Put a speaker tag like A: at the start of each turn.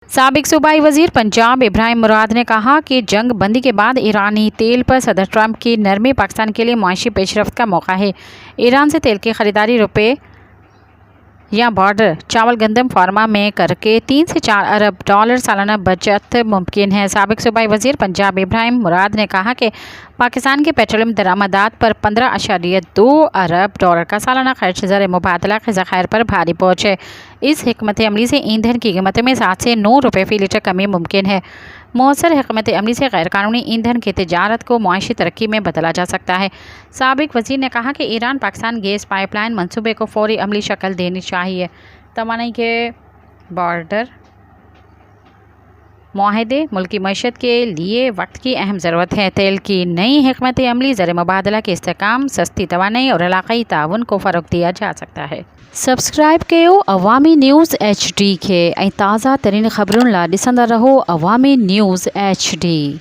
A: साबिक सूबाई वजीर पंजाब इब्राहिम मुराद ने कहा कि जंग बंदी के बाद ईरानी तेल पर सदर ट्रंप की नरमी पाकिस्तान के लिए मुआशी पेशरफ्त का मौका है। ईरान से तेल की खरीदारी रुपए या बॉर्डर चावल गंदम फार्मा में करके 3 से 4 अरब डॉलर सालाना बचत मुमकिन है। साबिक सूबाई वजीर पंजाब इब्राहिम मुराद ने कहा कि पाकिस्तान के पेट्रोलियम दरामदात पर 15.2 अरब डॉलर का सालाना खर्च ज़र मुबादला के ज़खायर पर भारी पहुँचे। इस हिकमत अमली से ईंधन की कीमत में 7 से 9 रुपये फ़ी लीटर कमी मुमकिन है। मौसर हिकमत अमली से गैर कानूनी ईंधन की तिजारत को मुआशी तरक्की में बदला जा सकता है। साबिक वजीर ने कहा कि ईरान पाकिस्तान गैस पाइपलाइन मंसूबे को फौरी अमली शक्ल देनी चाहिए। तवानाई के बॉर्डर मुआहदे मुल्की मईशत के लिए वक्त की अहम ज़रूरत है। तेल की नई हिकमत अमली ज़र मुबादला के इस्तेहकाम, सस्ती तवानाई और इलाक़ाई ताउन को फ़रोग़ दिया जा सकता है। सब्सक्राइब कयो अवामी न्यूज़ HD के ताज़ा तरीन ख़बरुन ला ॾिसंदा रहो अवामी न्यूज़ HD।